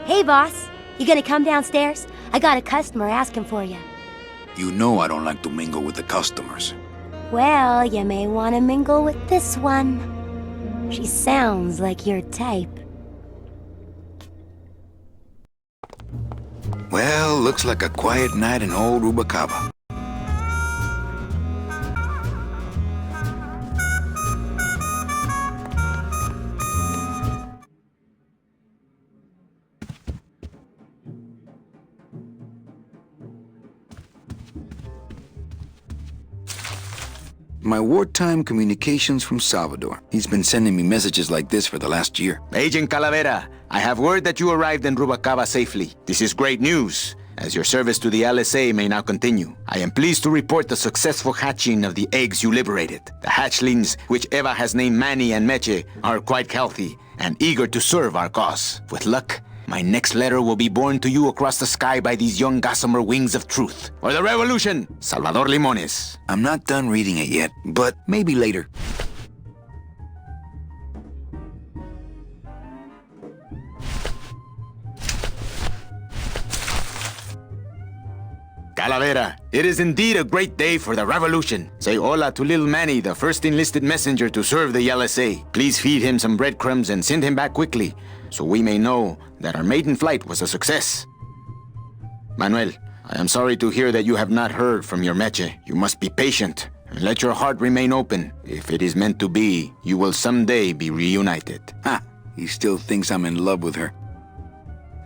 Hey, boss. You gonna come downstairs? I got a customer asking for you. You know I don't like to mingle with the customers. Well, you may want to mingle with this one. She sounds like your type. Well, looks like a quiet night in old Rubacava. My wartime communications from Salvador. He's been sending me messages like this for the last year. Agent Calavera, I have word that you arrived in Rubacava safely. This is great news, as your service to the LSA may now continue. I am pleased to report the successful hatching of the eggs you liberated. The hatchlings, which Eva has named Manny and Meche, are quite healthy and eager to serve our cause. With luck, my next letter will be borne to you across the sky by these young gossamer wings of truth. For the revolution, Salvador Limones. I'm not done reading it yet, but maybe later. Calavera, it is indeed a great day for the revolution. Say hola to little Manny, the first enlisted messenger to serve the LSA. Please feed him some breadcrumbs and send him back quickly, so we may know that our maiden flight was a success. Manuel, I am sorry to hear that you have not heard from your Meche. You must be patient and let your heart remain open. If it is meant to be, you will someday be reunited. Ha! He still thinks I'm in love with her.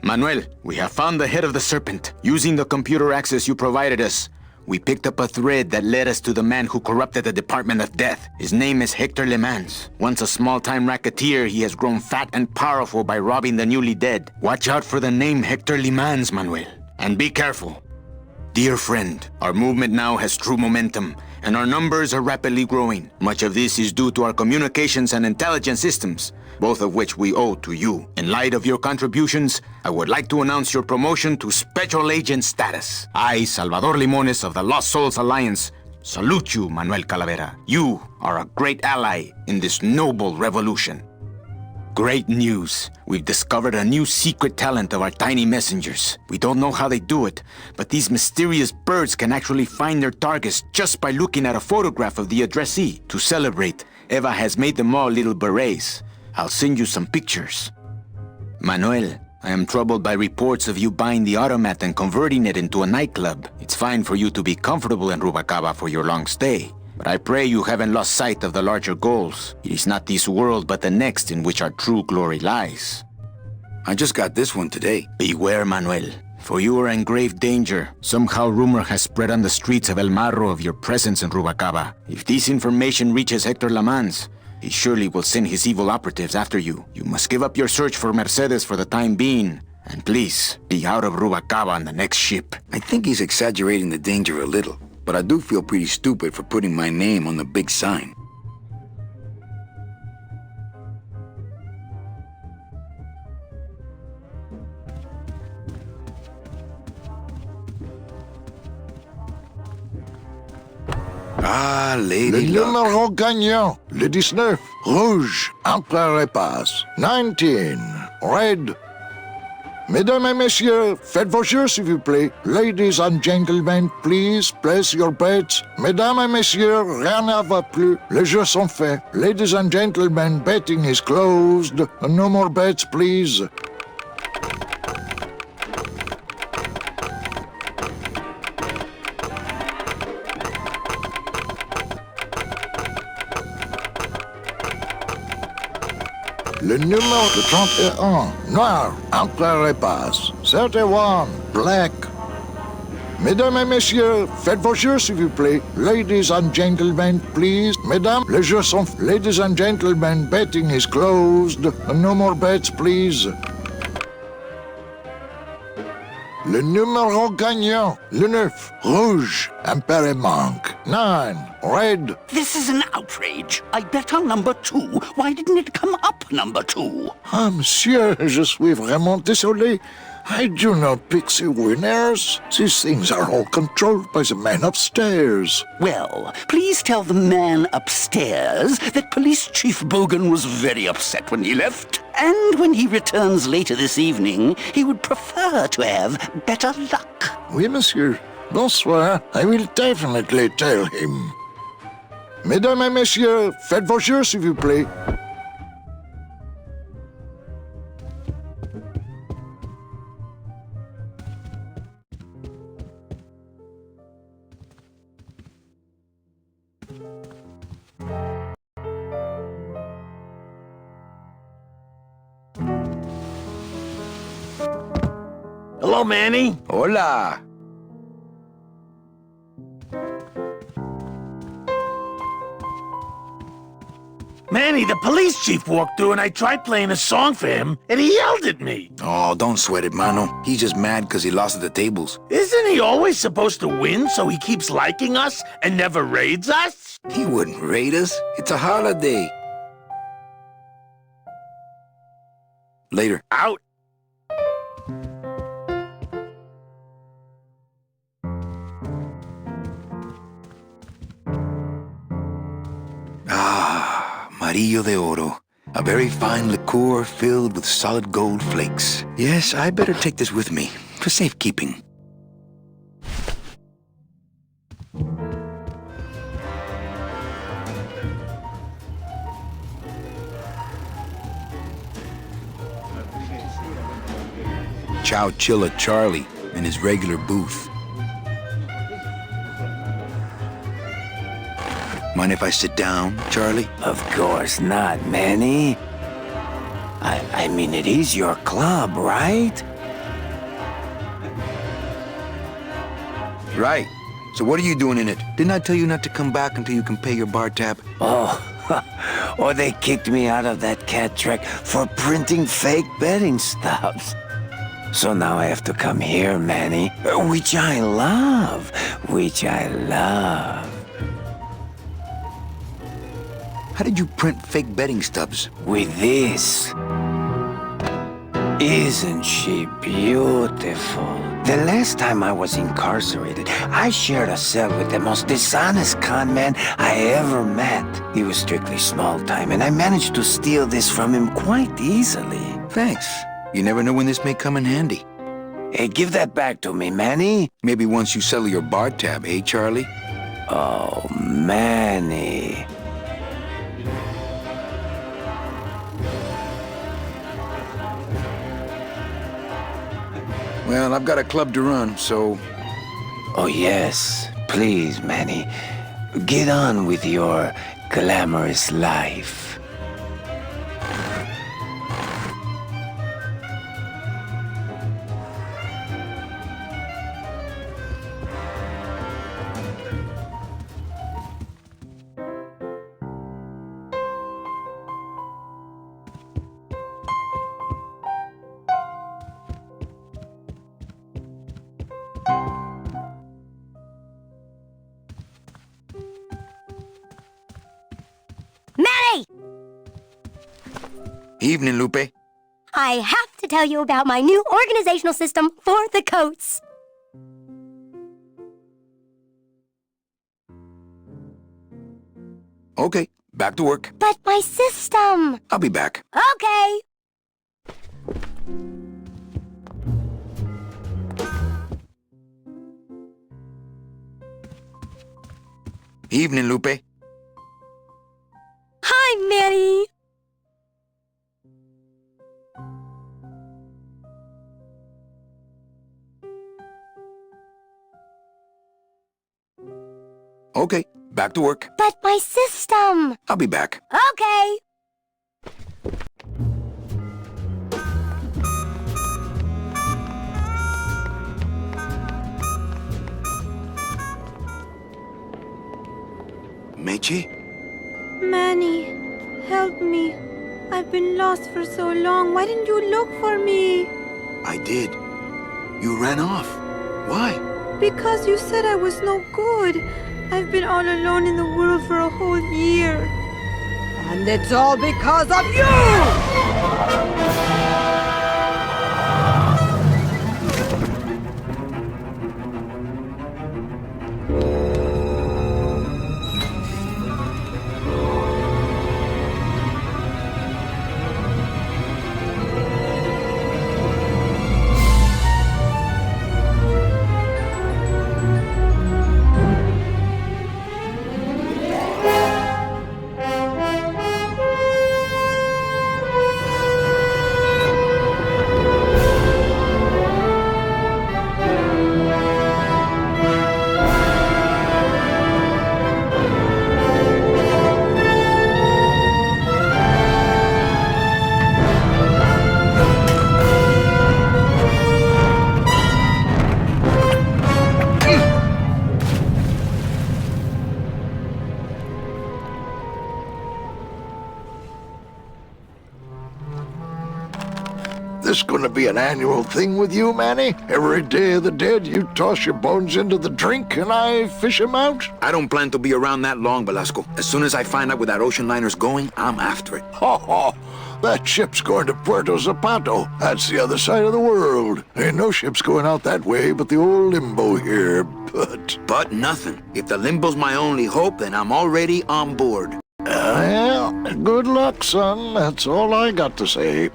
Manuel, we have found the head of the serpent. Using the computer access you provided us, we picked up a thread that led us to the man who corrupted the Department of Death. His name is Hector Le Mans. Once a small-time racketeer, he has grown fat and powerful by robbing the newly dead. Watch out for the name Hector Le Mans, Manuel. And be careful. Dear friend, our movement now has true momentum, and our numbers are rapidly growing. Much of this is due to our communications and intelligence systems, both of which we owe to you. In light of your contributions, I would like to announce your promotion to Special Agent status. I, Salvador Limones of the Lost Souls Alliance, salute you, Manuel Calavera. You are a great ally in this noble revolution. Great news. We've discovered a new secret talent of our tiny messengers. We don't know how they do it, but these mysterious birds can actually find their targets just by looking at a photograph of the addressee. To celebrate, Eva has made them all little berets. I'll send you some pictures. Manuel, I am troubled by reports of you buying the automat and converting it into a nightclub. It's fine for you to be comfortable in Rubacava for your long stay, but I pray you haven't lost sight of the larger goals. It is not this world but the next in which our true glory lies. I just got this one today. Beware, Manuel, for you are in grave danger. Somehow rumor has spread on the streets of El Marrow of your presence in Rubacava. If this information reaches Hector Le Mans, he surely will send his evil operatives after you. You must give up your search for Mercedes for the time being, and please, be out of Rubacava on the next ship. I think he's exaggerating the danger a little, but I do feel pretty stupid for putting my name on the big sign. Ah, Lady Le Luck. numéro gagnant, le 19, rouge, Empereur et passe. 19, red. Mesdames et messieurs, faites vos jeux s'il vous plaît. Ladies and gentlemen, please place your bets. Mesdames et messieurs, rien ne va plus. Les jeux sont faits. Ladies and gentlemen, betting is closed. No more bets, please. Le numéro de 31, noir, Empereur et passe. 31, black. Mesdames et messieurs, faites vos jeux s'il vous plaît. Ladies and gentlemen, please. Mesdames, les jeux sont... Ladies and gentlemen, betting is closed. No more bets, please. Le numéro gagnant, le 9, rouge, Empereur manque. 9, red. This is an outrage. I bet on number 2. Why didn't it come up number 2? Ah, monsieur, je suis vraiment désolé. I do not pixie winners. These things are all controlled by the man upstairs. Well, please tell the man upstairs that Police Chief Bogan was very upset when he left. And when he returns later this evening, he would prefer to have better luck. Oui, monsieur. Bonsoir. I will definitely tell him. Mesdames et messieurs, faites vos jeux, s'il vous plaît. Hello, Manny. Hola. Manny, the police chief walked through and I tried playing a song for him and he yelled at me. Oh, don't sweat it, mano. He's just mad because he lost at the tables. Isn't he always supposed to win so he keeps liking us and never raids us? He wouldn't raid us. It's a holiday. Later. Out. Amarillo de Oro. A very fine liqueur filled with solid gold flakes. Yes, I better take this with me for safekeeping. Chow Chilla Charlie in his regular booth. Mind if I sit down, Charlie? Of course not, Manny. I mean, it is your club, right? Right. So what are you doing in it? Didn't I tell you not to come back until you can pay your bar tab? Oh, or they kicked me out of that cat track for printing fake betting stubs. So now I have to come here, Manny, which I love. How did you print fake betting stubs? With this. Isn't she beautiful? The last time I was incarcerated, I shared a cell with the most dishonest con man I ever met. He was strictly small time, and I managed to steal this from him quite easily. Thanks. You never know when this may come in handy. Hey, give that back to me, Manny. Maybe once you settle your bar tab, eh, Charlie? Oh, Manny. Well, I've got a club to run, so... Oh, yes. Please, Manny. Get on with your glamorous life. Manny! Evening, Lupe. I have to tell you about my new organizational system for the coats. Okay, back to work. But my system! I'll be back. Okay. Evening, Lupe. Hi, Manny. Okay, back to work. But my system! I'll be back. Okay. Meche? Manny, help me. I've been lost for so long. Why didn't you look for me? I did. You ran off. Why? Because you said I was no good. I've been all alone in the world for a whole year. And it's all because of you! this going to be an annual thing with you, Manny? Every Day of the Dead, you toss your bones into the drink and I fish 'em out? I don't plan to be around that long, Velasco. As soon as I find out where that ocean liner's going, I'm after it. Ho ho! That ship's going to Puerto Zapato. That's the other side of the world. Ain't no ships going out that way but the old limbo here, But nothing. If the limbo's my only hope, then I'm already on board. Well, good luck, son. That's all I got to say.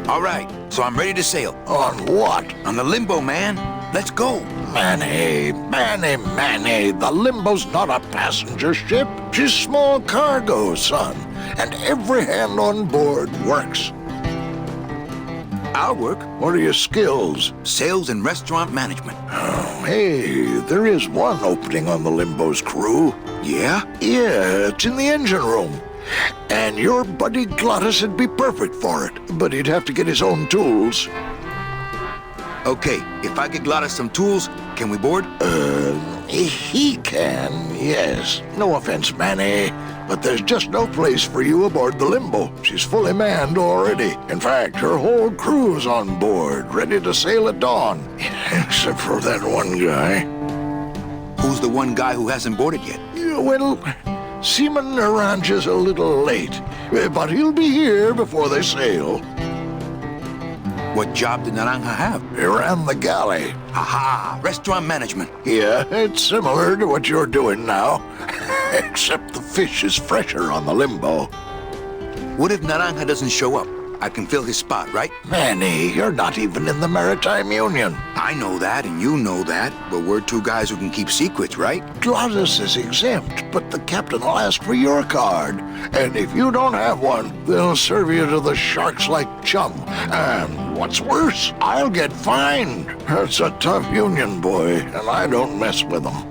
All right, so I'm ready to sail. On what? On the limbo, man. Let's go. Manny, the Limbo's not a passenger ship. She's small cargo, son. And every hand on board works. I'll work. What are your skills? Sales and restaurant management. Oh, hey, there is one opening on the Limbo's crew. Yeah? Yeah, it's in the engine room. And your buddy Glottis would be perfect for it, but he'd have to get his own tools. Okay, if I get Glottis some tools, can we board? He can, yes. No offense, Manny, but there's just no place for you aboard the Limbo. She's fully manned already. In fact, her whole crew's on board, ready to sail at dawn. Except for that one guy. Who's the one guy who hasn't boarded yet? Yeah, well, Seaman Orange's a little late, but he'll be here before they sail. What job did Naranja have? He ran the galley. Aha! Restaurant management. Yeah, it's similar to what you're doing now. Except the fish is fresher on the Limbo. What if Naranja doesn't show up? I can fill his spot, right? Manny, you're not even in the Maritime Union. I know that, and you know that, but we're two guys who can keep secrets, right? Glottis is exempt, but the captain will ask for your card. And if you don't have one, they'll serve you to the sharks like chum. And what's worse, I'll get fined. It's a tough union, boy, and I don't mess with them.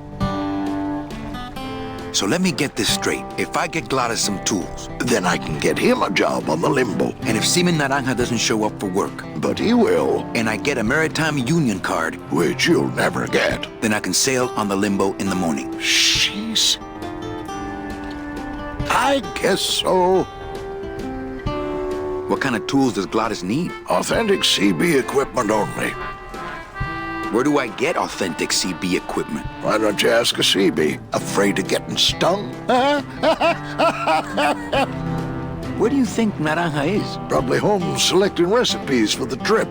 So let me get this straight. If I get Glottis some tools, Then I can get him a job on the Limbo. and if Seaman Naranja doesn't show up for work, But he will, and I get a Maritime Union card, which you'll never get. then I can sail on the Limbo in the morning. Jeez. I guess so. What kind of tools does Glottis need? Authentic CB equipment only. Where do I get authentic CB equipment? Why don't you ask a CB? Afraid of getting stung? Where do you think Naranja is? Probably home selecting recipes for the trip.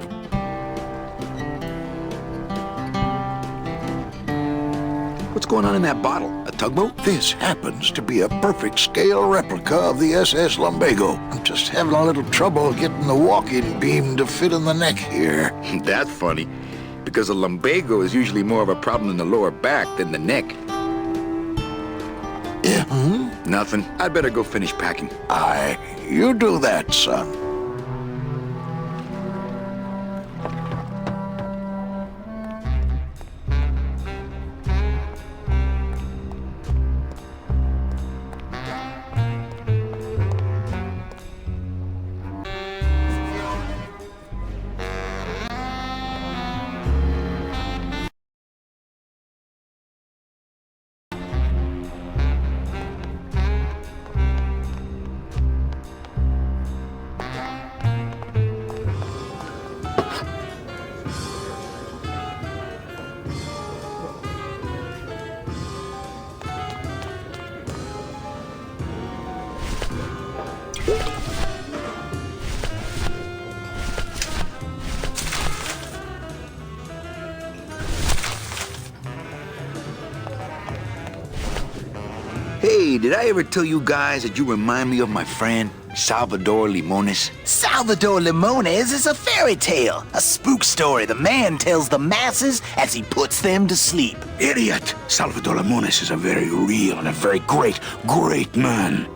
What's going on in that bottle? A tugboat? This happens to be a perfect scale replica of the SS Lumbago. I'm just having a little trouble getting the walking beam to fit in the neck here. That's funny, because a lumbago is usually more of a problem in the lower back than the neck. Yeah, Nothing. I'd better go finish packing. Aye, you do that, son. Hey, did I ever tell you guys that you remind me of my friend, Salvador Limones? Salvador Limones is a fairy tale, a spook story the man tells the masses as he puts them to sleep. Idiot! Salvador Limones is a very real and a very great man.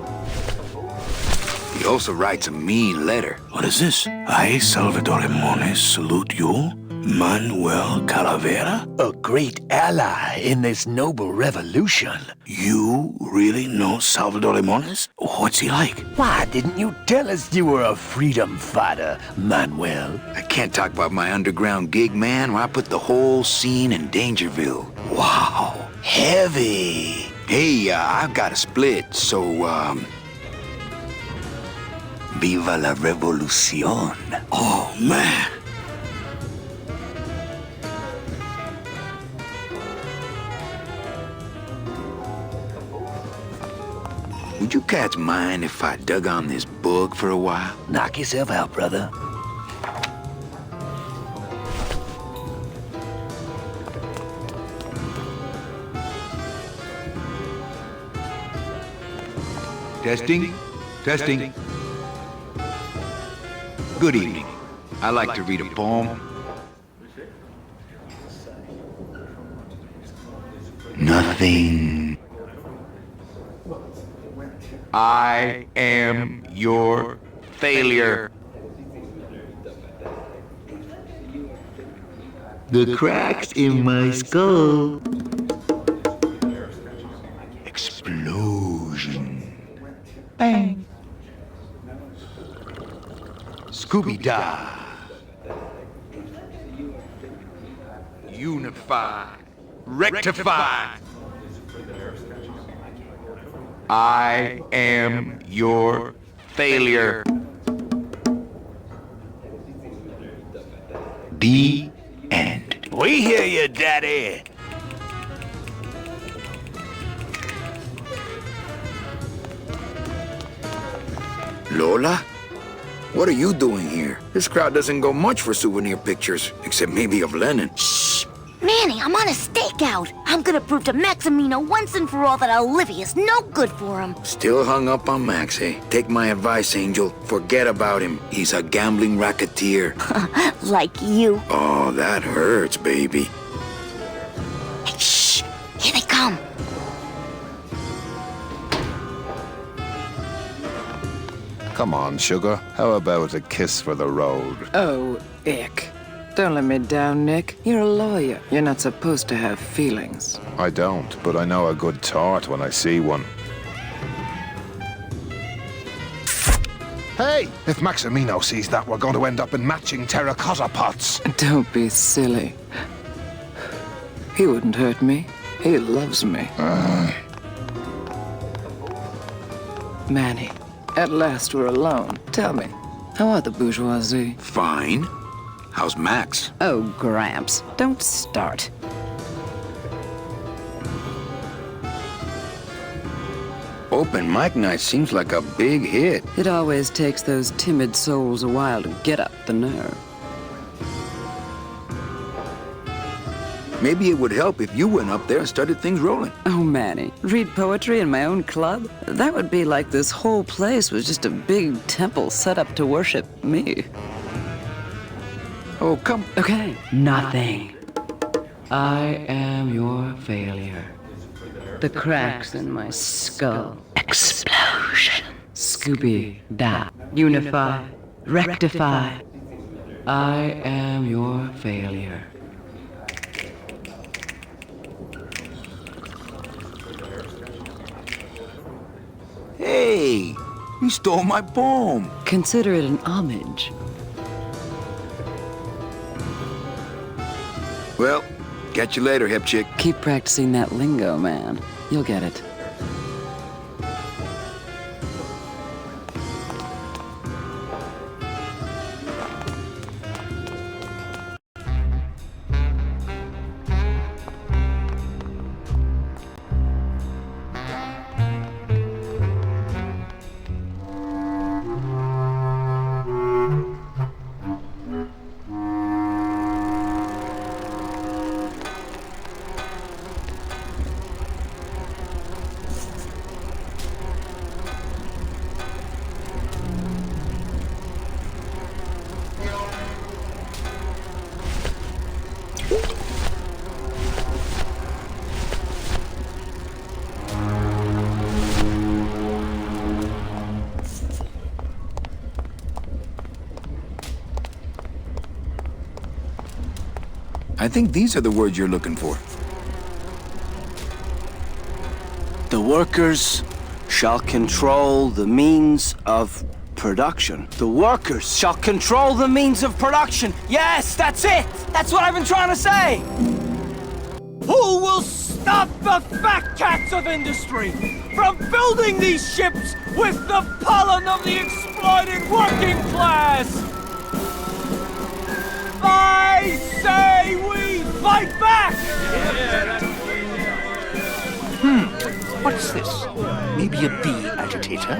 He also writes a mean letter. What is this? I, Salvador Limones, salute you. Manuel Calavera? A great ally in this noble revolution. You really know Salvador Limones? What's he like? Why didn't you tell us you were a freedom fighter, Manuel? I can't talk about my underground gig, man, where I put the whole scene in Dangerville. Wow, heavy. Hey, I've got a split, so, Viva la revolución. Oh, man. Would you cats mind if I dug on this bug for a while? Knock yourself out, brother. Testing? Testing. Good evening. I like to read a poem. Nothing. I am your failure. The cracks in my skull. Explosion. Bang. Scooby-Doo. Unify. Rectify. I am your failure. The end. We hear you, Daddy. Lola? What are you doing here? This crowd doesn't go much for souvenir pictures, except maybe of Lennon. Shh! Manny, I'm on a stakeout. I'm gonna prove to Maximino once and for all that Olivia's no good for him. Still hung up on Max, eh? Take my advice, Angel. Forget about him. He's a gambling racketeer. Like you. Oh, that hurts, baby. Hey, shh! Here they come. Come on, sugar. How about a kiss for the road? Oh, ick. Don't let me down, Nick. You're a lawyer. You're not supposed to have feelings. I don't, but I know a good tart when I see one. Hey! If Maximino sees that, we're going to end up in matching terracotta pots. Don't be silly. He wouldn't hurt me. He loves me. Manny, at last we're alone. Tell me, how are the bourgeoisie? Fine. How's Max? Oh, Gramps, don't start. Open mic night seems like a big hit. It always takes those timid souls a while to get up the nerve. Maybe it would help if you went up there and started things rolling. Oh, Manny, read poetry in my own club? That would be like this whole place was just a big temple set up to worship me. Oh, come... Okay, nothing. I am your failure. The cracks in my skull. Explosion. Scooby-Doo. Unify. Rectify. I am your failure. Hey! You stole my poem. Consider it an homage. Well, catch you later, hip chick. Keep practicing that lingo, man. You'll get it. think these are the words you're looking for. The workers shall control the means of production. The workers shall control the means of production. Yes, that's it! That's what I've been trying to say! Who will stop the fat cats of industry from building these ships with the pollen of the exploited working class? I say we fight back! What's this? Maybe a bee agitator?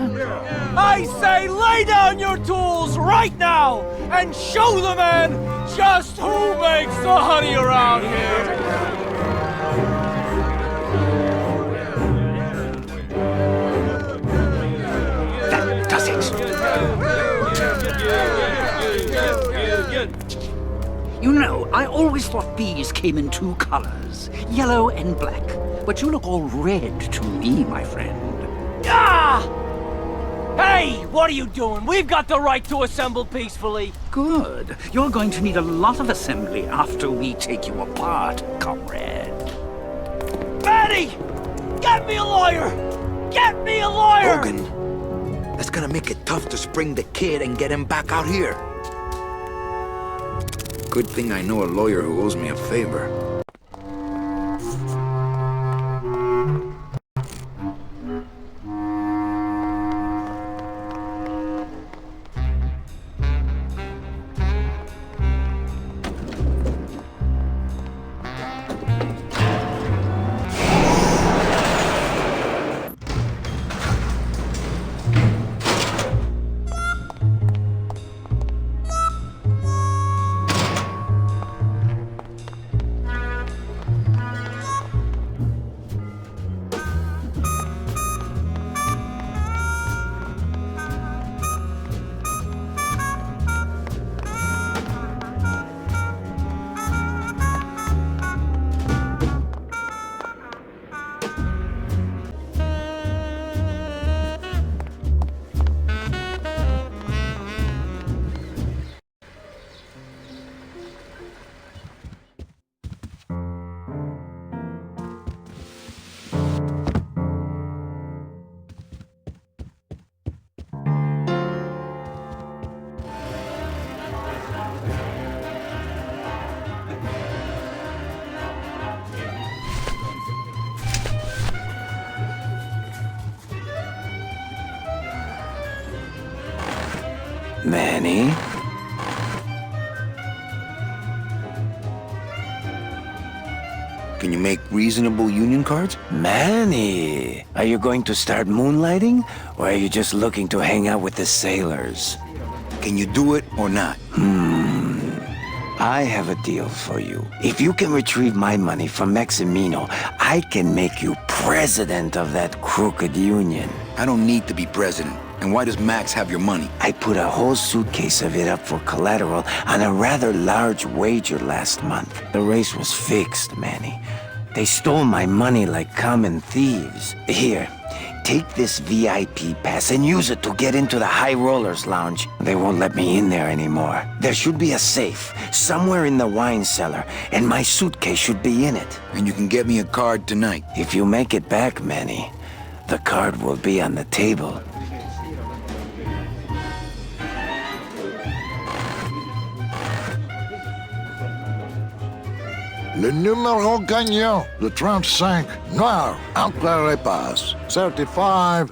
I say lay down your tools right now and show the men just who makes the honey around here! That does it. You know, I always thought bees came in two colors, yellow and black. But you look all red to me, my friend. Ah! Hey, what are you doing? We've got the right to assemble peacefully. Good. You're going to need a lot of assembly after we take you apart, comrade. Manny! Get me a lawyer! Get me a lawyer! Bogan, that's gonna make it tough to spring the kid and get him back out here. Good thing I know a lawyer who owes me a favor. Manny? Can you make reasonable union cards? Manny! Are you going to start moonlighting? Or are you just looking to hang out with the sailors? Can you do it or not? I have a deal for you. If you can retrieve my money from Maximino, I can make you president of that crooked union. I don't need to be president. And why does Max have your money? I put a whole suitcase of it up for collateral on a rather large wager last month. The race was fixed, Manny. They stole my money like common thieves. Here, take this VIP pass and use it to get into the High Rollers Lounge. They won't let me in there anymore. There should be a safe somewhere in the wine cellar, and my suitcase should be in it. And you can get me a card tonight. If you make it back, Manny, the card will be on the table. Le numéro gagnant, le 35, noir-inspired, 35.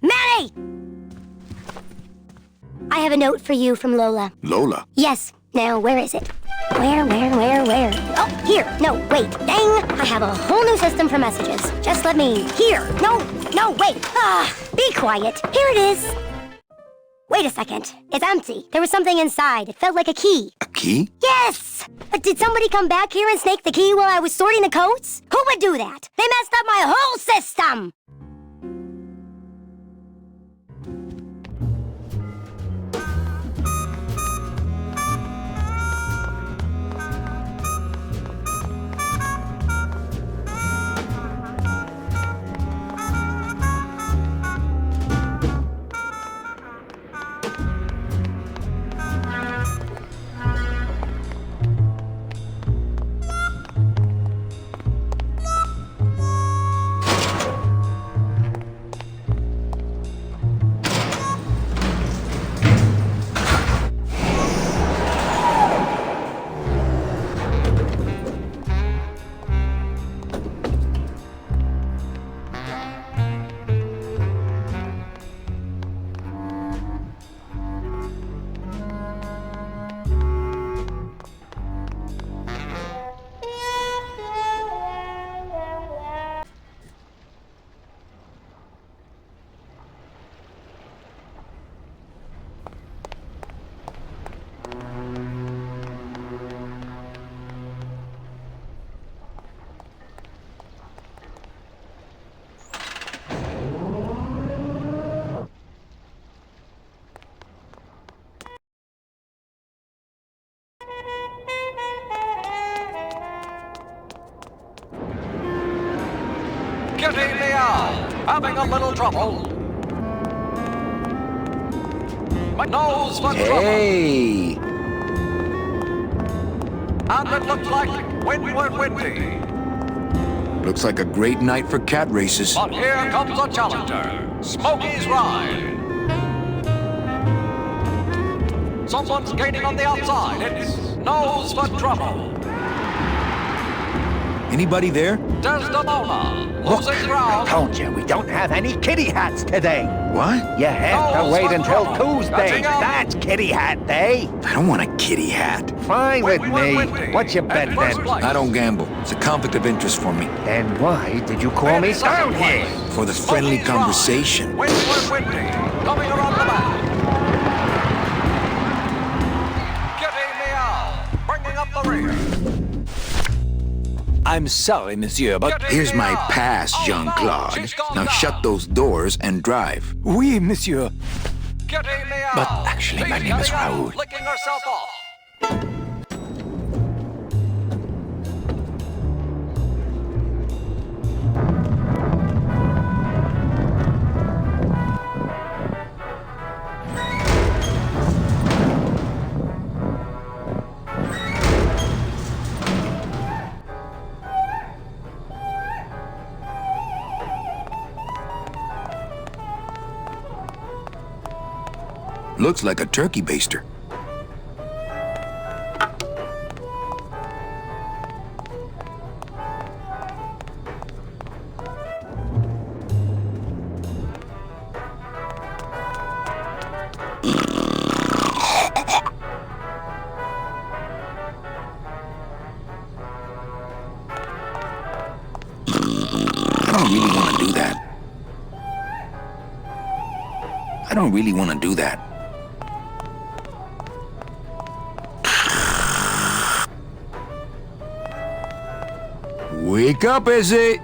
Manny! I have a note for you from Lola. Lola? Yes. Now, where is it? Where? Oh, here. No, wait. Dang! I have a whole new system for messages. Just let me... Here! No, wait! Be quiet. Here it is. Wait a second. It's empty. There was something inside. It felt like a key. A key? Yes! But did somebody come back here and snake the key while I was sorting the coats? Who would do that? They messed up my whole system! Having a little trouble. My nose for Hey! trouble. And it looks like windward windy. Looks like a great night for cat races. But here comes a challenger. Smokey's Ride. Someone's gaining on the outside. It's nose for trouble. Anybody there? Desdemona. Losing ground. Told you, we don't have any kitty hats today. What? You have to Nose wait for until trouble. Tuesday. Catching up. That's kitty hat day. I don't want a kitty hat. Fine with Windward me. windy. What's your And bet first then? place. I don't gamble. It's a conflict of interest for me. And why did you call me In second down here? place. For the friendly Smokey's Ride. conversation. Windward windy. Coming around the back. Getting me out. Bringing up the rear. I'm sorry, monsieur, but here's my pass, Jean-Claude. Now shut those doors and drive. Oui, monsieur. Getting me out. But actually, my She's name is getting out, Raoul. Licking herself off. Looks like a turkey baster. I don't really want to do that. Wake up, Izzy!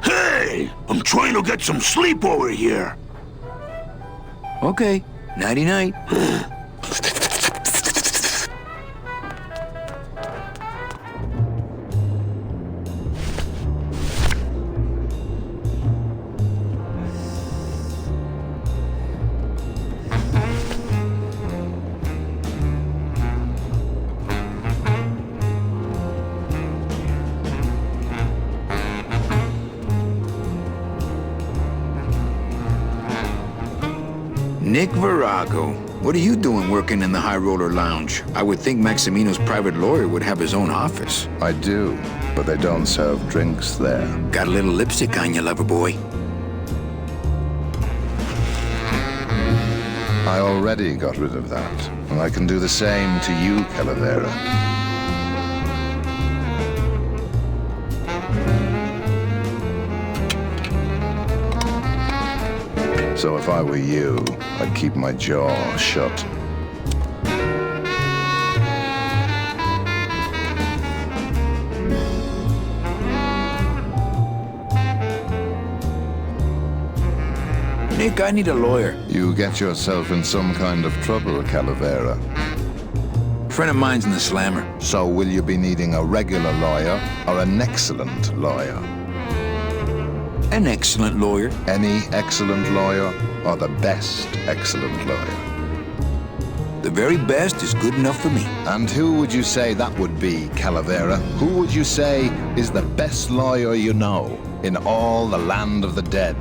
Hey! I'm trying to get some sleep over here. Okay, nighty-night. Nick Virago, what are you doing working in the High Roller Lounge? I would think Maximino's private lawyer would have his own office. I do, but they don't serve drinks there. Got a little lipstick on you, lover boy. I already got rid of that, and I can do the same to you, Calavera. So if I were you, I'd keep my jaw shut. Nick, I need a lawyer. You get yourself in some kind of trouble, Calavera. Friend of mine's in the slammer. So will you be needing a regular lawyer or an excellent lawyer? An excellent lawyer. Any excellent lawyer or the best excellent lawyer? The very best is good enough for me. And who would you say that would be, Calavera? Who would you say is the best lawyer you know in all the land of the dead?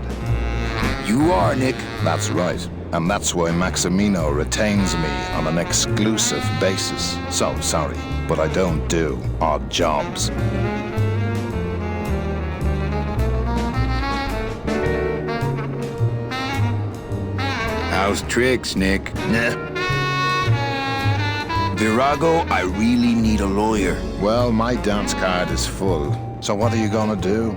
You are, Nick. That's right. And that's why Maximino retains me on an exclusive basis. So sorry, but I don't do odd jobs. How's tricks, Nick? Virago, I really need a lawyer. Well, my dance card is full. So what are you gonna do?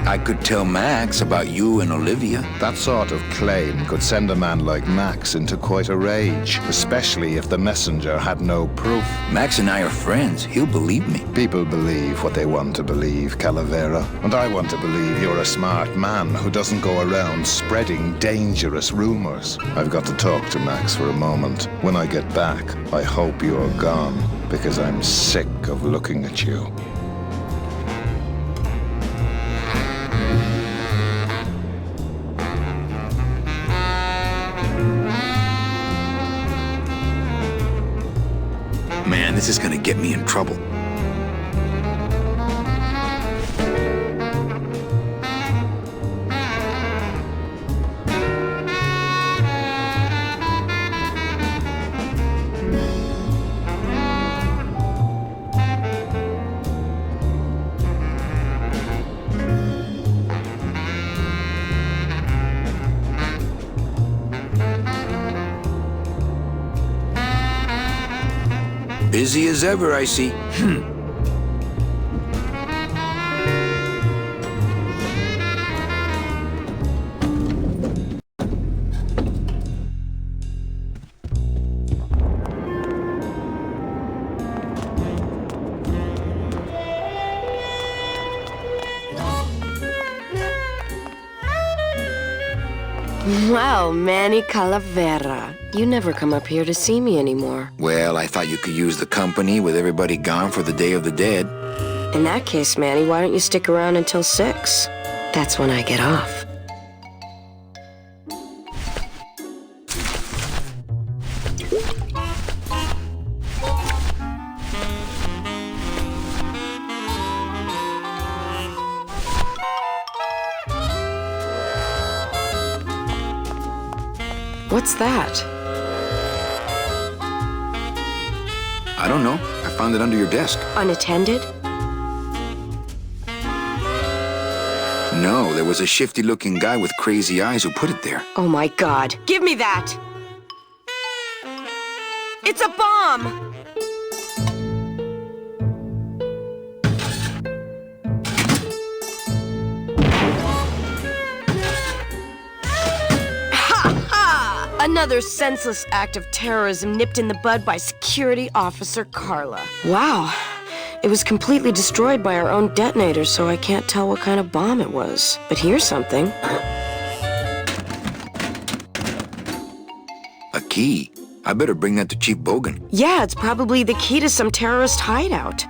I could tell Max about you and Olivia. That sort of claim could send a man like Max into quite a rage, especially if the messenger had no proof. Max and I are friends. He'll believe me. People believe what they want to believe, Calavera. And I want to believe you're a smart man who doesn't go around spreading dangerous rumors. I've got to talk to Max for a moment. When I get back, I hope you're gone, because I'm sick of looking at you. This is gonna get me in trouble. Busy as ever, I see. Wow, Manny Calavera. You never come up here to see me anymore. Well, I thought you could use the company with everybody gone for the Day of the Dead. In that case, Manny, why don't you stick around until 6? That's when I get off. What's that? I don't know. I found it under your desk. Unattended? No, there was a shifty-looking guy with crazy eyes who put it there. Oh my God. Give me that! It's a bomb! Another senseless act of terrorism nipped in the bud by Security Officer Carla. Wow. It was completely destroyed by our own detonator, so I can't tell what kind of bomb it was. But here's something. A key. I better bring that to Chief Bogan. Yeah, it's probably the key to some terrorist hideout.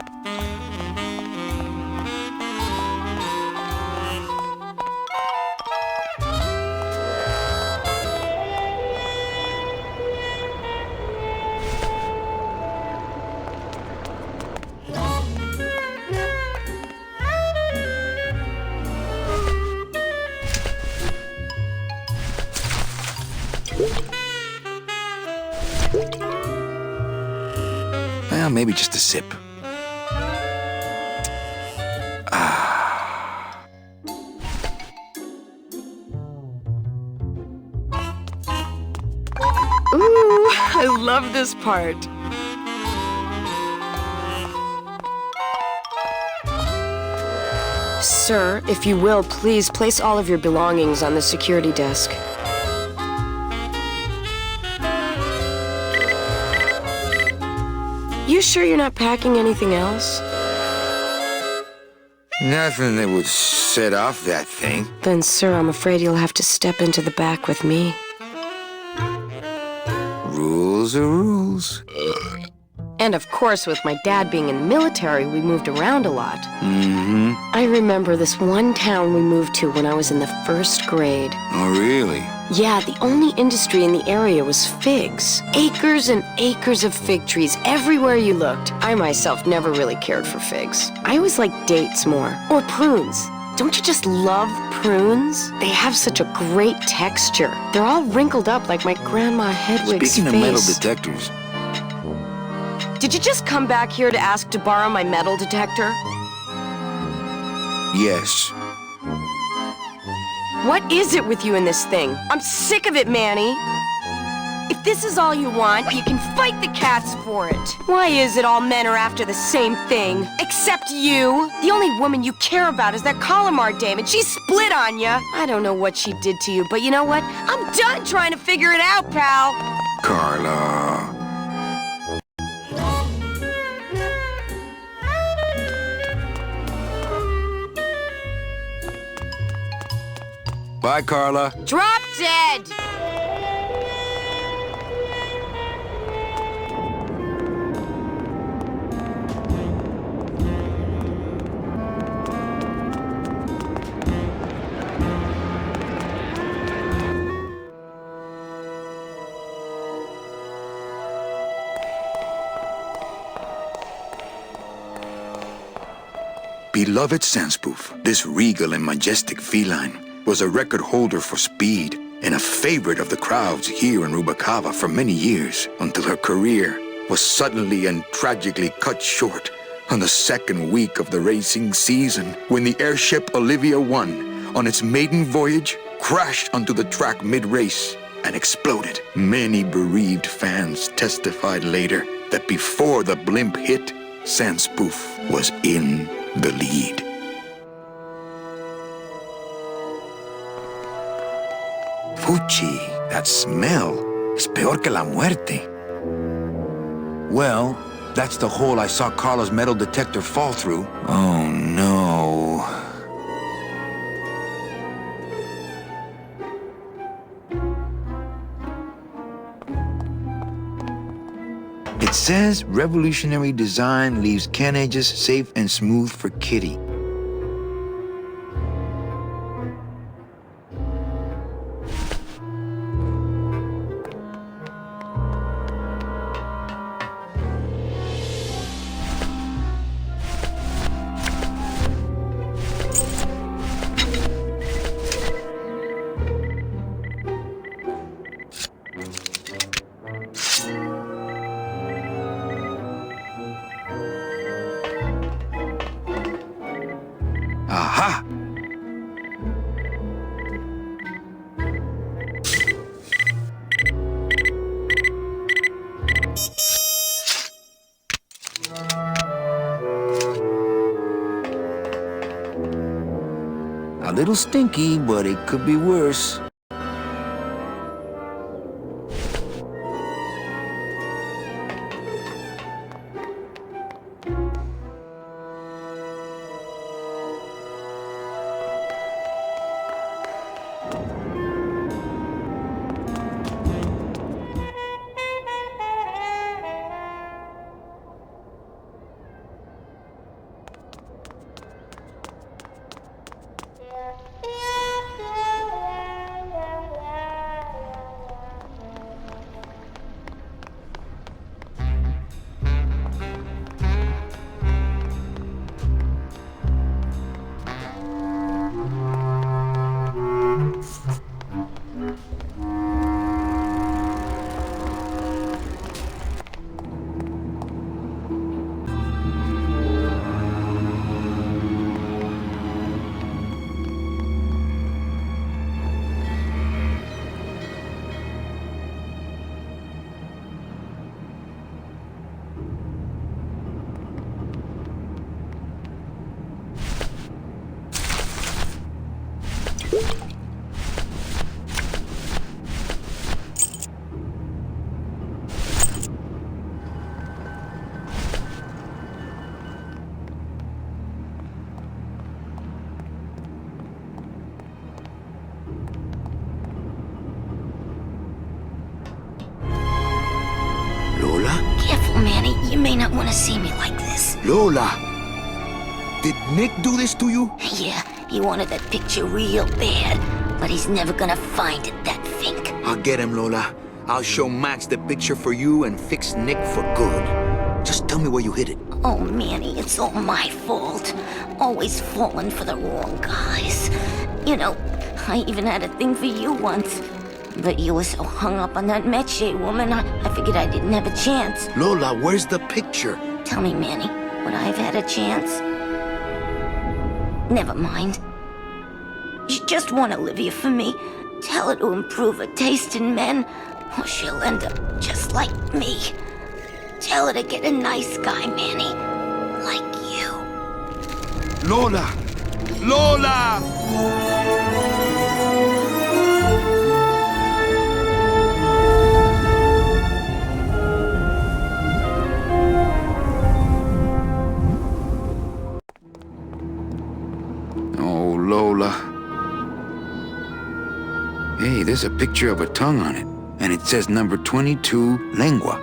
Well, maybe just a sip. Ooh, I love this part. Sir, if you will, please place all of your belongings on the security desk. You sure you're not packing anything else? Nothing that would set off that thing. Then, sir, I'm afraid you'll have to step into the back with me. Rules are rules. And of course, with my dad being in the military, we moved around a lot. Mm-hmm. I remember this one town we moved to when I was in the 1st grade. Oh, really? Yeah, the only industry in the area was figs. Acres and acres of fig trees everywhere you looked. I myself never really cared for figs. I always liked dates more. Or prunes. Don't you just love prunes? They have such a great texture. They're all wrinkled up like my Grandma Hedwig's Speaking face. of metal detectors, Did you just come back here to ask to borrow my metal detector? yes. What is it with you in this thing? I'm sick of it, Manny. If this is all you want, you can fight the cats for it. Why is it all men are after the same thing? Except you. The only woman you care about is that Calamar dame, and she split on you. I don't know what she did to you, but you know what? I'm done trying to figure it out, pal. Carla. Bye, Carla. Drop dead! beloved Sandspoof, this regal and majestic feline, was a record holder for speed and a favorite of the crowds here in Rubacava for many years, until her career was suddenly and tragically cut short on the second week of the racing season, when the airship Olivia 1, on its maiden voyage, crashed onto the track mid-race and exploded. Many bereaved fans testified later that before the blimp hit, Sandspoof was in the lead. Fuchi, that smell is peor que la muerte. Well, that's the hole I saw Carla's metal detector fall through. Oh, no. It says revolutionary design leaves can edges safe and smooth for Kitty. Aha! A little stinky, but it could be worse. Careful, Manny. You may not want to see me like this. Lola! Did Nick do this to you? Yeah, he wanted that picture real bad, but he's never gonna find it, that fink. I'll get him, Lola. I'll show Max the picture for you and fix Nick for good. Just tell me where you hid it. Oh, Manny, it's all my fault. Always falling for the wrong guys. You know, I even had a thing for you once. But you were so hung up on that Meche woman, I figured I didn't have a chance. Lola, where's the picture? Tell me, Manny, would I have had a chance? Never mind. You just want Olivia for me. Tell her to improve her taste in men, or she'll end up just like me. Tell her to get a nice guy, Manny. Like you. Lola! Lola! Oh, Lola. Hey, there's a picture of a tongue on it, and it says number 22, lengua.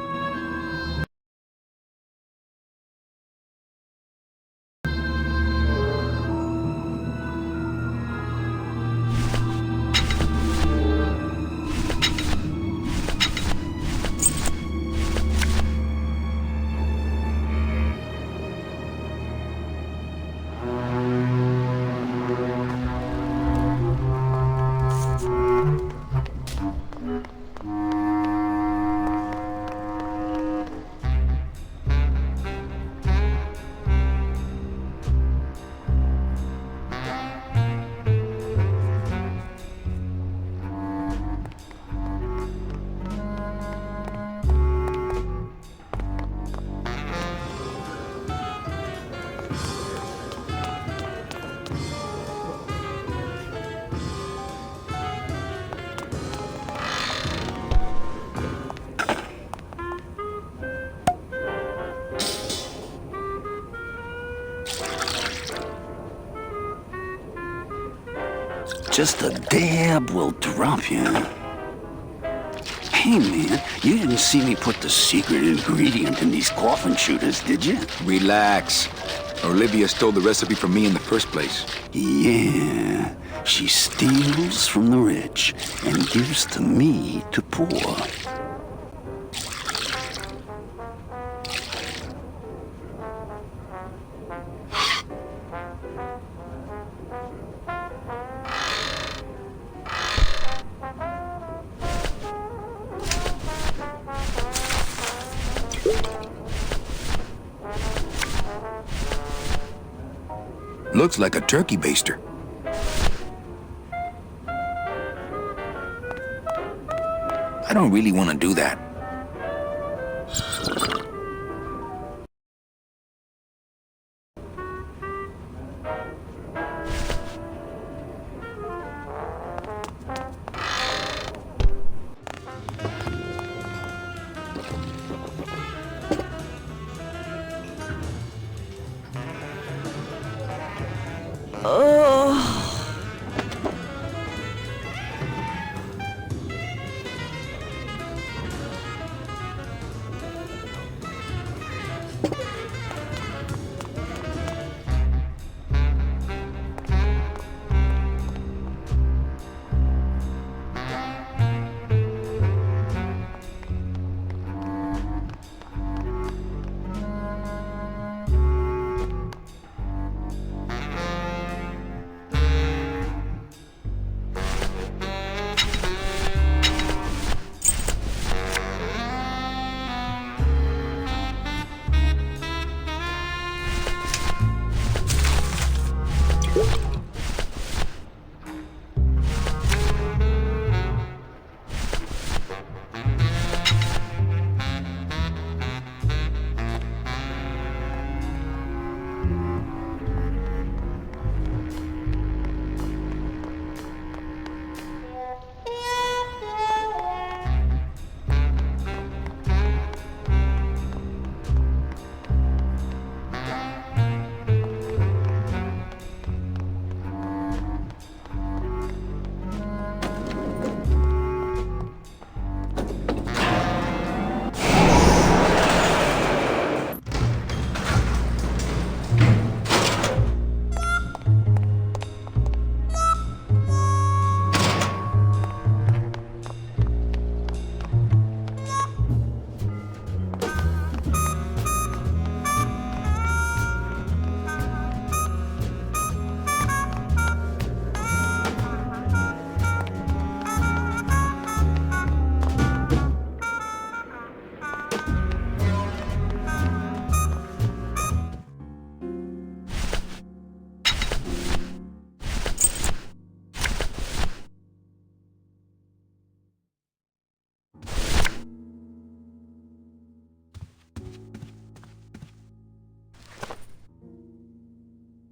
Just a dab will drop you. Hey, man, you didn't see me put the secret ingredient in these coffin shooters, did you? Relax. Olivia stole the recipe from me in the first place. Yeah, she steals from the rich and gives to me to poor. Looks like a turkey baster. I don't really want to do that.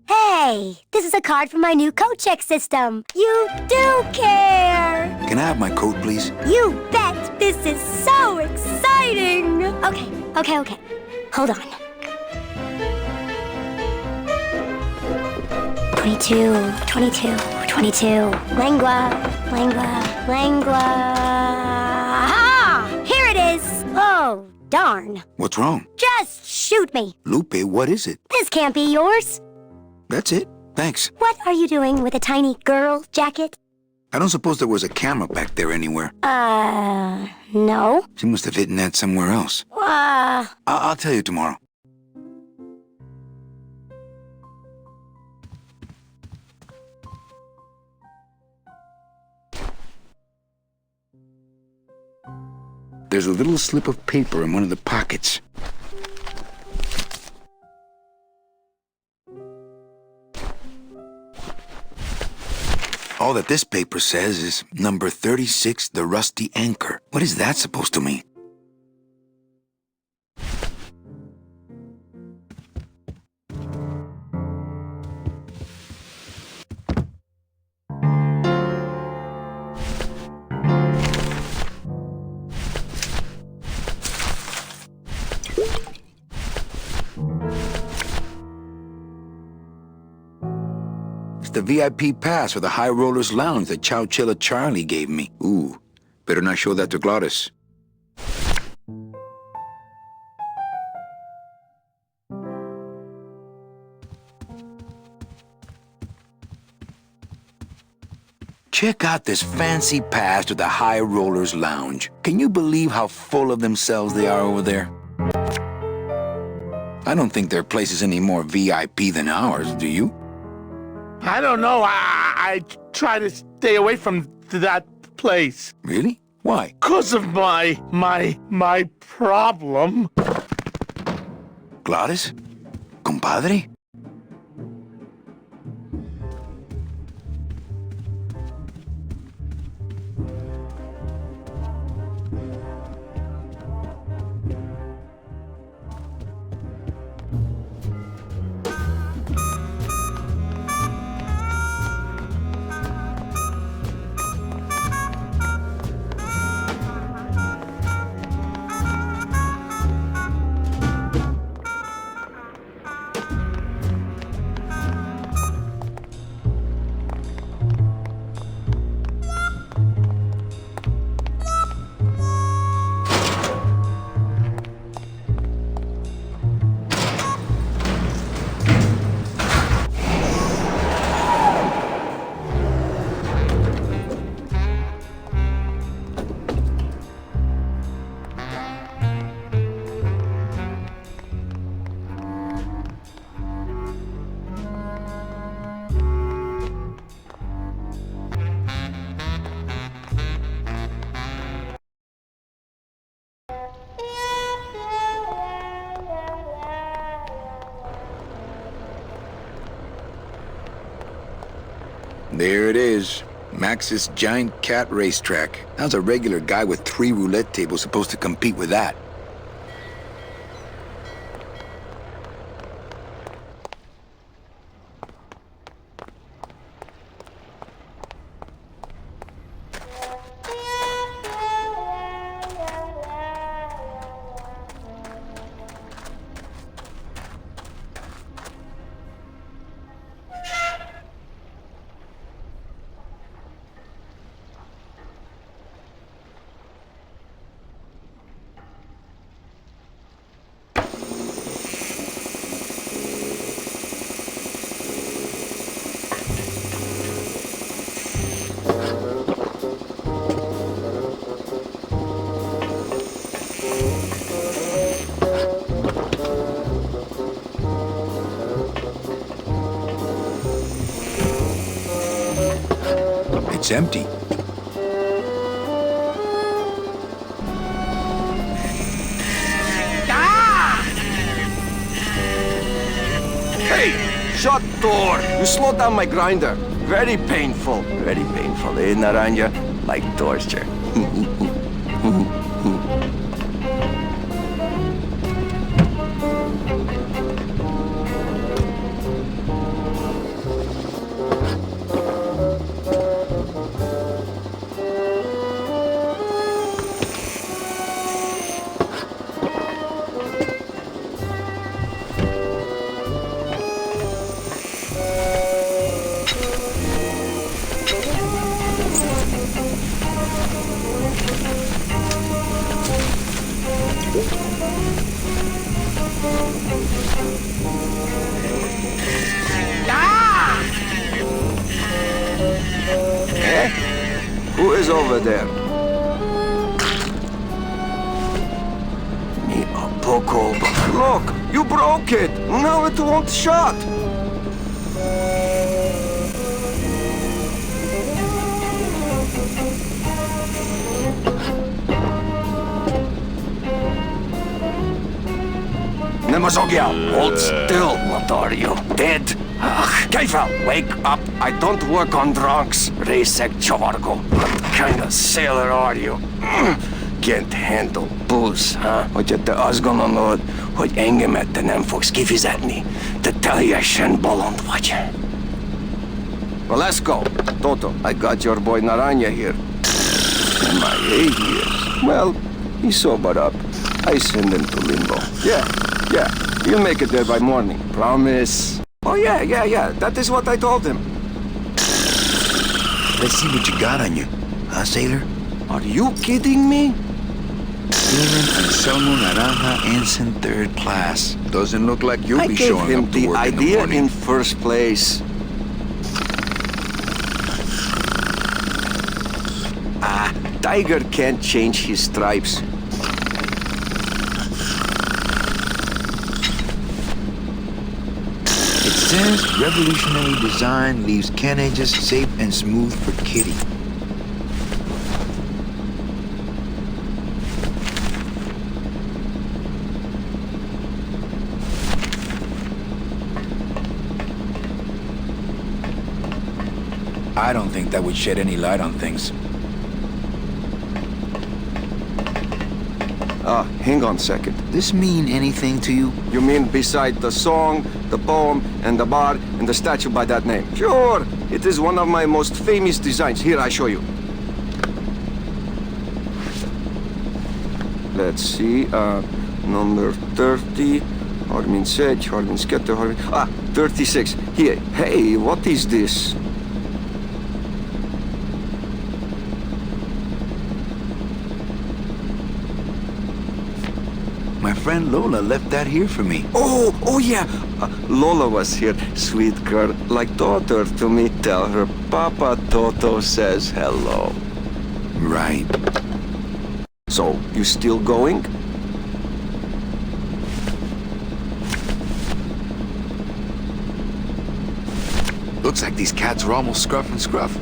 Hey, this is a card from my new coat check system. You do care! Can I have my coat, please? You bet! This is so exciting! Okay. Hold on. 22. Langua. Ah! Here it is! Oh, darn. What's wrong? Just shoot me. Lupe, what is it? This can't be yours. That's it. Thanks. What are you doing with a tiny girl jacket? I don't suppose there was a camera back there anywhere. No. She must have hidden that somewhere else. I'll tell you tomorrow. There's a little slip of paper in one of the pockets. All that this paper says is number 36, the Rusty Anchor. What is that supposed to mean? If the VIP pass for the High Rollers Lounge that Chowchilla Charlie gave me. Ooh, better not show that to Glottis. Check out this fancy pass to the High Rollers Lounge. Can you believe how full of themselves they are over there? I don't think their place is any more VIP than ours, do you? I don't know. I try to stay away from that place. Really? Why? 'Cause of my problem. Glottis? Compadre? There it is. Max's giant cat racetrack. How's a regular guy with 3 roulette tables supposed to compete with that? It's empty. Hey, shut door! You slowed down my grinder. Very painful. Very painful, eh, Naranja? Like torture. Who is over there? Me a poco. Look, you broke it. Now it won't shut. Nemazogia, hold still. What are you, dead? Keifel, wake up. I don't work on drunks. Resek Chavargo. What kind of sailor are you? Can't handle booze, huh? Hogy te azt gondolod, hogy engemet te nem fogsz kifizetni? Te teljesen bolond vagy. Well, let's go. Toto, I got your boy Naranja here. In my 8 years. Well, he sobered up. I send him to limbo. Yeah. You'll make it there by morning. Promise. Oh, yeah. That is what I told him. Let's see what you got on you. Huh, sailor? Are you kidding me? Steering Anselmo Naranja Ensign 3rd class. Doesn't look like you'll be showing up to work in the morning. In first place. Tiger can't change his stripes. It says revolutionary design leaves can edges safe and smooth for Kitty. I don't think that would shed any light on things. Hang on a second. This mean anything to you? You mean beside the song, the poem, and the bar, and the statue by that name? Sure! It is one of my most famous designs. Here, I show you. Let's see, number 30. Harmin Sedge, Harmin Sketter, Harmin... 36. Here. Hey, what is this? My friend Lola left that here for me. Oh yeah. Lola was here, sweet girl, like daughter to me. Tell her Papa Toto says hello. Right. So, you still going? Looks like these cats are almost scruff and scruff.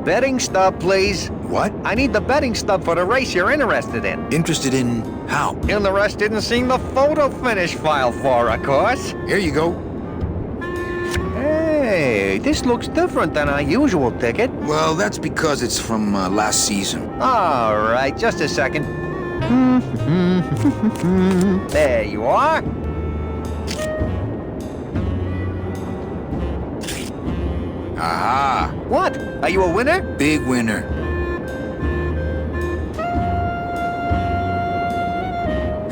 Betting stub, please. What? I need the betting stub for the race you're interested in. Interested in how? Interested in seeing the photo finish file for, of course. Here you go. Hey, this looks different than our usual ticket. Well, that's because it's from last season. All right, just a second. There you are. Aha! What? Are you a winner? Big winner.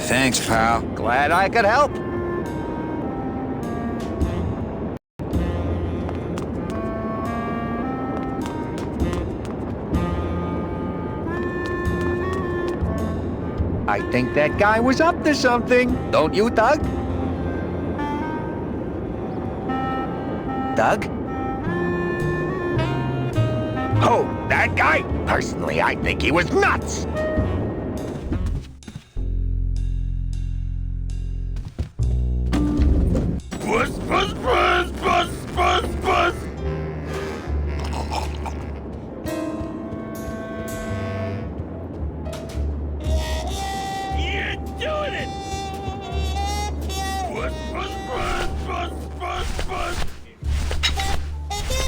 Thanks, pal. Glad I could help. I think that guy was up to something. Don't you, Doug? Doug? Oh, that guy? Personally, I think he was nuts. Buzz, buzz, buzz, buzz, buzz, buzz. You're doing it. Buzz, buzz, buzz, buzz, buzz, buzz.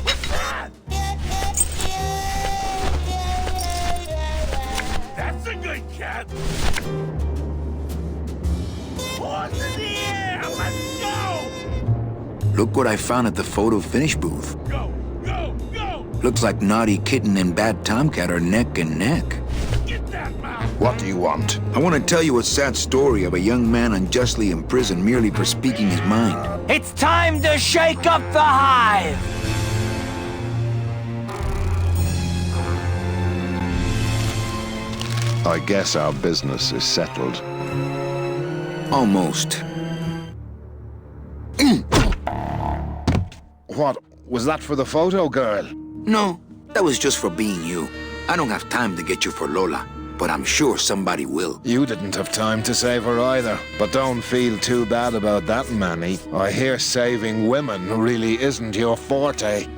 What's that? That's a good cat. Paws in the air. Let's go. Look what I found at the photo finish booth. Go, go, go. Looks like Naughty Kitten and Bad Tomcat are neck and neck. Get that mouth. What do you want? I want to tell you a sad story of a young man unjustly imprisoned merely for speaking his mind. It's time to shake up the hive! I guess our business is settled. Almost. What? Was that for the photo, girl? No, that was just for being you. I don't have time to get you for Lola, but I'm sure somebody will. You didn't have time to save her either. But don't feel too bad about that, Manny. I hear saving women really isn't your forte.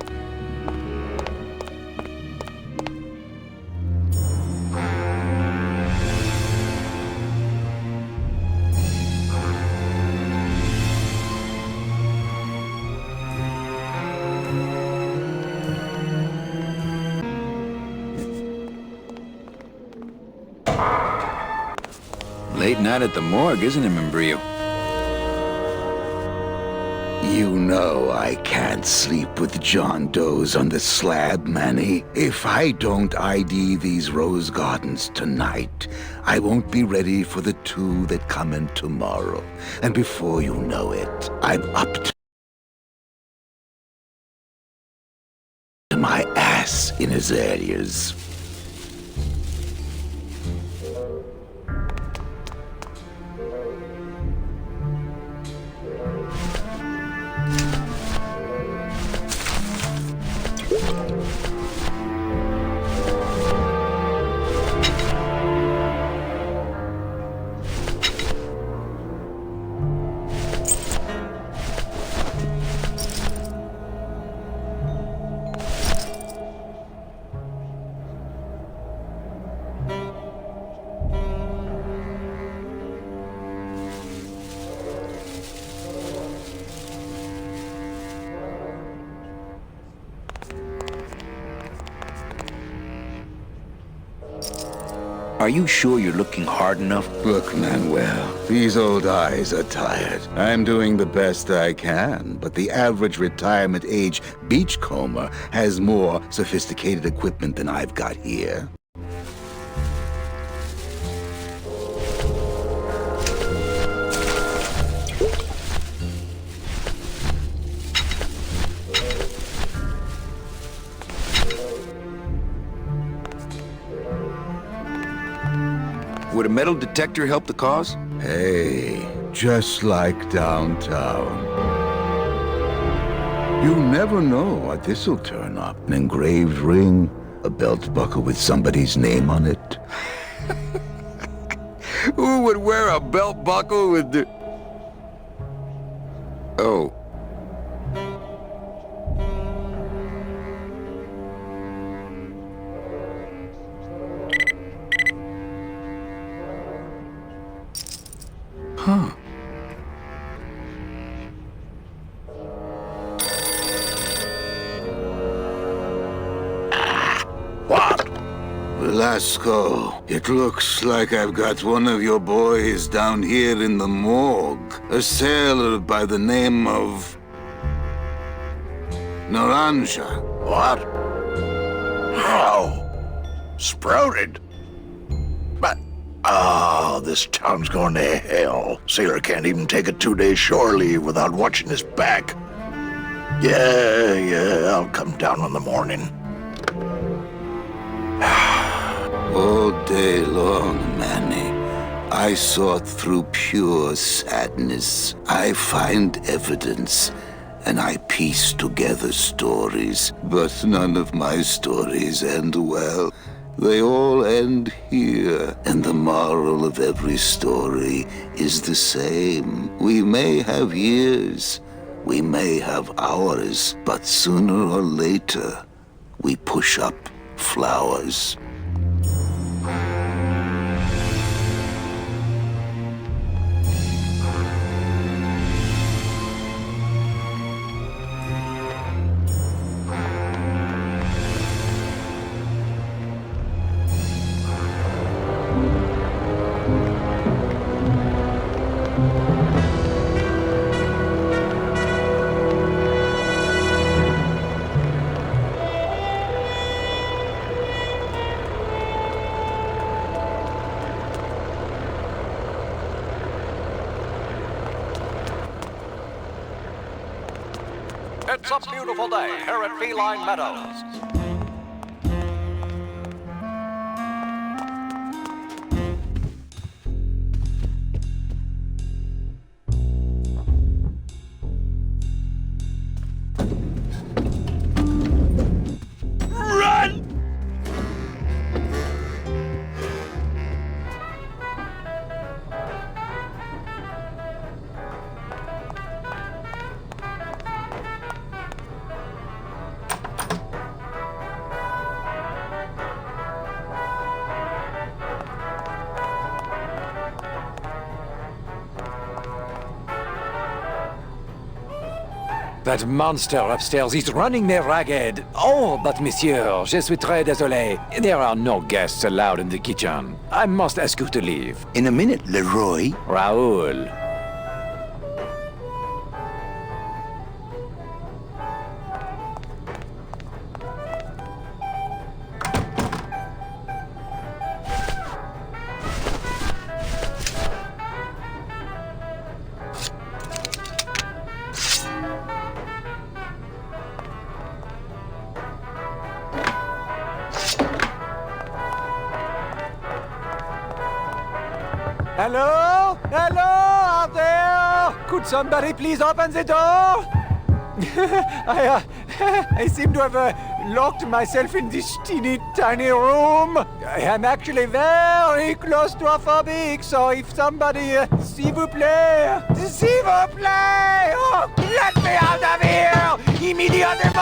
Late night at the morgue, isn't it, Membrillo? You know I can't sleep with John Doe's on the slab, Manny. If I don't ID these rose gardens tonight, I won't be ready for the two that come in tomorrow. And before you know it, I'm up to my ass in azaleas. Are you sure you're looking hard enough? Look, Manuel, these old eyes are tired. I'm doing the best I can, but the average retirement age beachcomber has more sophisticated equipment than I've got here. Would a metal detector help the cause? Hey, just like downtown. You never know what this'll turn up. An engraved ring, a belt buckle with somebody's name on it. Who would wear a belt buckle with the... Oh. Huh. What? Velasco, it looks like I've got one of your boys down here in the morgue. A sailor by the name of... Naranja. What? How? Sprouted? But... Oh, this town's going to hell. Sailor can't even take a 2-day shore leave without watching his back. Yeah, I'll come down in the morning. All day long, Manny, I sought through pure sadness. I find evidence, and I piece together stories. But none of my stories end well. They all end here, and the moral of every story is the same. We may have years, we may have hours, but sooner or later, we push up flowers. It's a beautiful day here at Feline Meadows. Run! That monster upstairs is running me ragged. Oh, but monsieur, je suis très désolé. There are no guests allowed in the kitchen. I must ask you to leave. In a minute, Leroy. Raoul. Hello? Hello out there? Could somebody please open the door? I seem to have locked myself in this teeny tiny room. I am actually very claustrophobic, so if somebody, s'il vous plaît, oh, let me out of here, immediatement!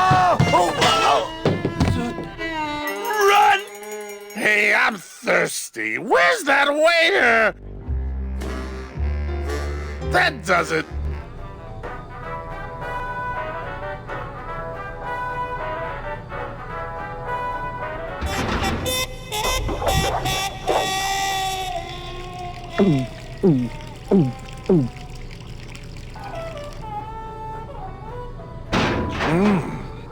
Oh. Run! Hey, I'm thirsty. Where's that waiter? That does it.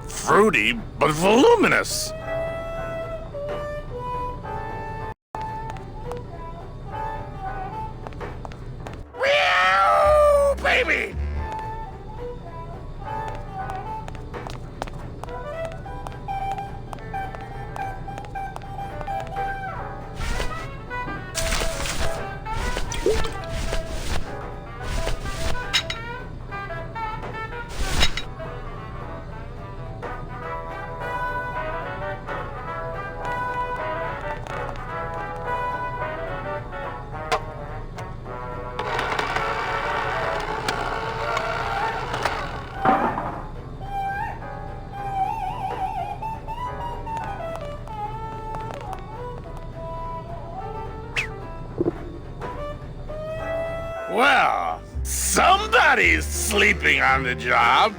Fruity, but voluminous. Meow, baby! Well, somebody's sleeping on the job.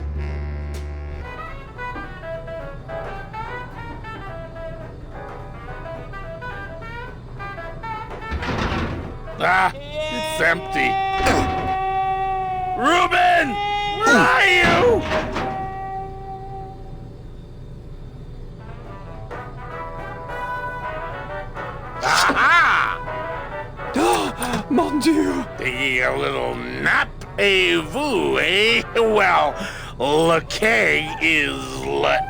Ah, it's empty. Reuben! Where are you? Aha! Mon Dieu! Taking a little nap, vous, eh? Well, le keg is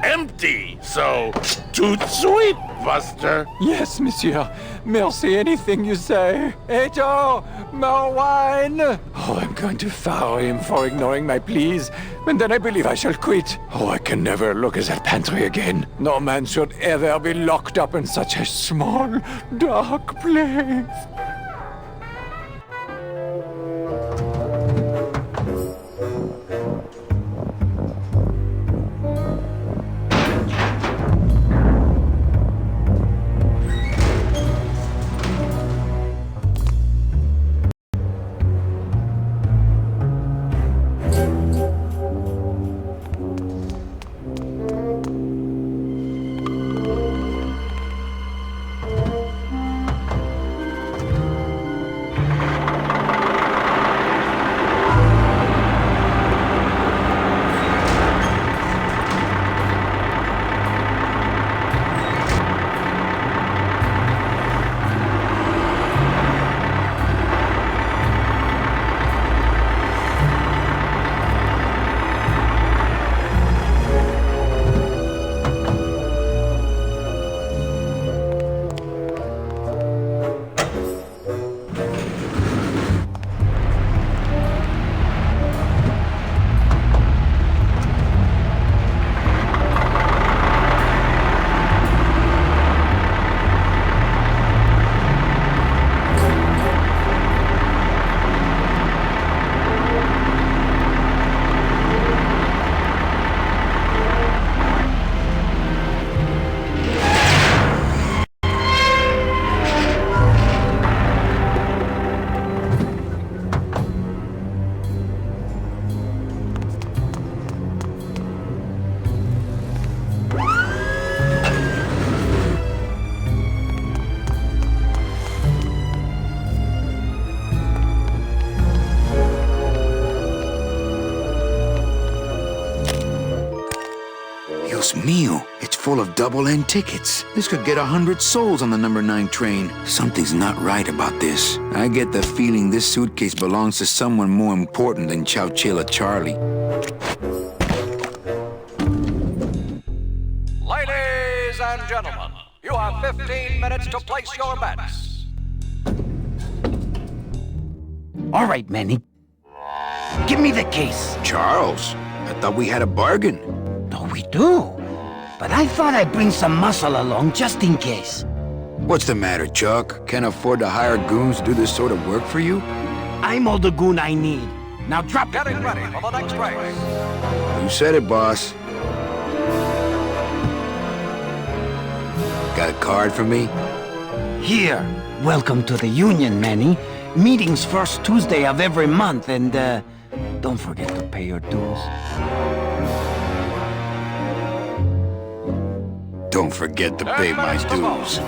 empty, so tout sweet, Buster. Yes, monsieur. Merci, anything you say. Eto, more wine. Oh, I'm going to fire him for ignoring my pleas, and then I believe I shall quit. Oh, I can never look at that pantry again. No man should ever be locked up in such a small, dark place. Dios mío, it's full of double-end tickets. This could get 100 souls on the number 9 train. Something's not right about this. I get the feeling this suitcase belongs to someone more important than Chowchilla Charlie. Ladies and gentlemen, you have 15 minutes to place your bets. All right, Manny. Give me the case. Charles, I thought we had a bargain. No, we do. But I thought I'd bring some muscle along just in case. What's the matter, Chuck? Can't afford to hire goons to do this sort of work for you? I'm all the goon I need. Now drop it. Getting ready for the next race. You said it, boss. Got a card for me? Here. Welcome to the Union, Manny. Meetings first Tuesday of every month, and don't forget to pay your dues. Don't forget to pay my dues.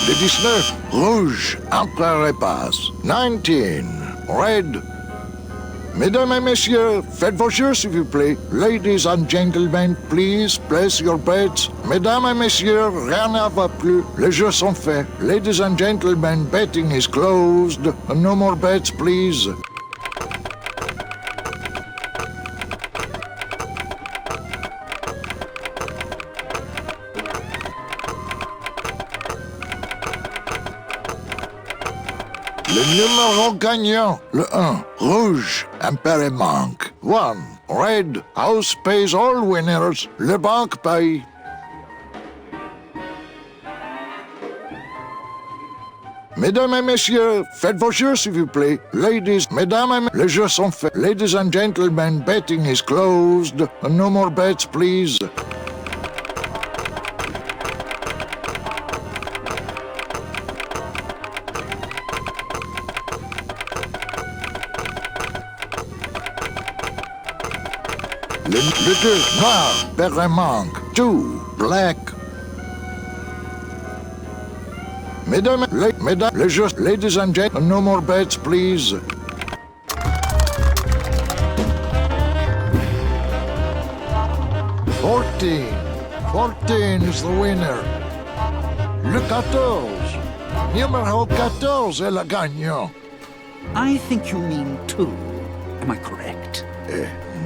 Le 19, rouge, Empereur passe. 19, red. Mesdames et messieurs, faites vos jeux s'il vous plaît. Ladies and gentlemen, please place your bets. Mesdames et messieurs, rien ne va plus. Les jeux sont faits. Ladies and gentlemen, betting is closed. No more bets, please. Le numéro gagnant, le 1, rouge, Empereur manque. 1, red, house pays all winners, le banque paye. Mesdames et messieurs, faites vos jeux s'il vous plaît. Ladies, mesdames, les jeux sont faits. Ladies and gentlemen, betting is closed. No more bets, please. Le 2, noir, Perrin manque. 2, black. Mesdames, les jeux, ladies and gentlemen, no more bets, please. Fourteen is the winner. Le 14, numéro 14 est le gagnant. I think you mean 2. Am I correct?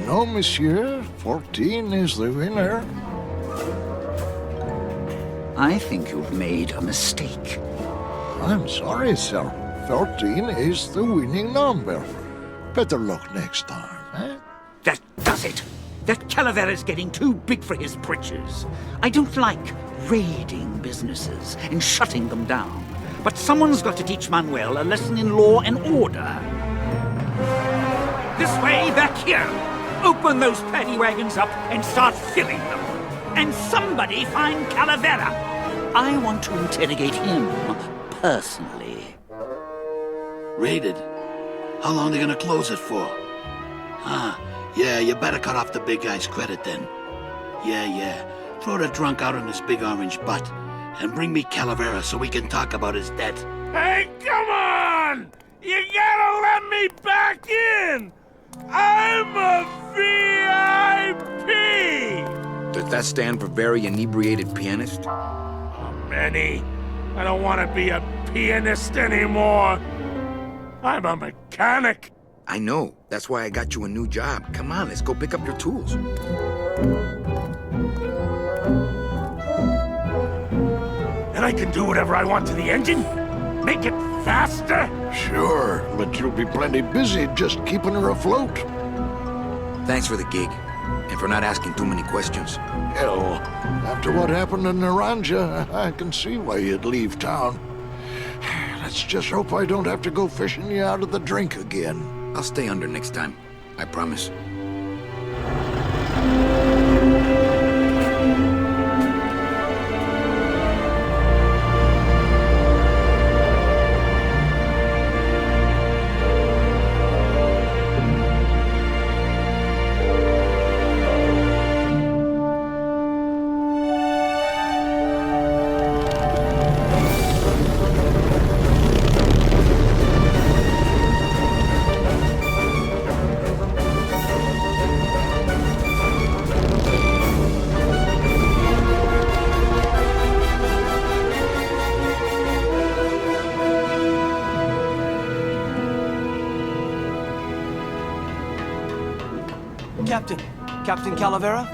No, monsieur. 14 is the winner. I think you've made a mistake. I'm sorry, sir. 14 is the winning number. Better luck next time, eh? That does it. That Calavera's getting too big for his britches. I don't like raiding businesses and shutting them down. But someone's got to teach Manuel a lesson in law and order. This way, back here. Open those paddy wagons up and start filling them. And somebody find Calavera. I want to interrogate him personally. Raided? How long are they gonna close it for? Yeah, you better cut off the big guy's credit then. Yeah. Throw the drunk out on his big orange butt. And bring me Calavera so we can talk about his debt. Hey, come on! You gotta let me back in! I'm a VIP! Does that stand for very inebriated pianist? Oh, Manny, I don't want to be a pianist anymore. I'm a mechanic. I know. That's why I got you a new job. Come on, let's go pick up your tools. And I can do whatever I want to the engine? Make it faster? Sure, but you'll be plenty busy just keeping her afloat. Thanks for the gig, and for not asking too many questions. Hell, after what happened in Naranja, I can see why you'd leave town. Let's just hope I don't have to go fishing you out of the drink again. I'll stay under next time. I promise. Captain Calavera?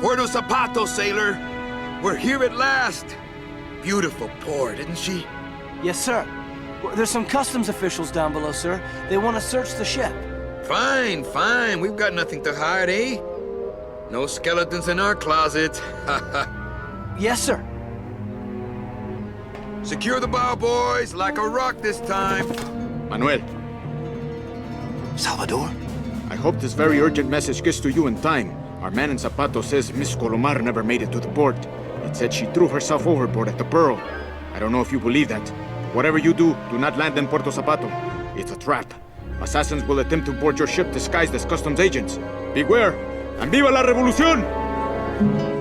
Puerto Zapato, sailor! We're here at last! Beautiful port, isn't she? Yes, sir. There's some customs officials down below, sir. They want to search the ship. Fine. We've got nothing to hide, eh? No skeletons in our closet. Yes, sir. Secure the bow, boys, like a rock this time. Manuel. Salvador? I hope this very urgent message gets to you in time. Our man in Zapato says Miss Colomar never made it to the port. It said she threw herself overboard at the Pearl. I don't know if you believe that. Whatever you do not land in Puerto Zapato. It's a trap. Assassins will attempt to board your ship disguised as customs agents. Beware, and viva la revolución!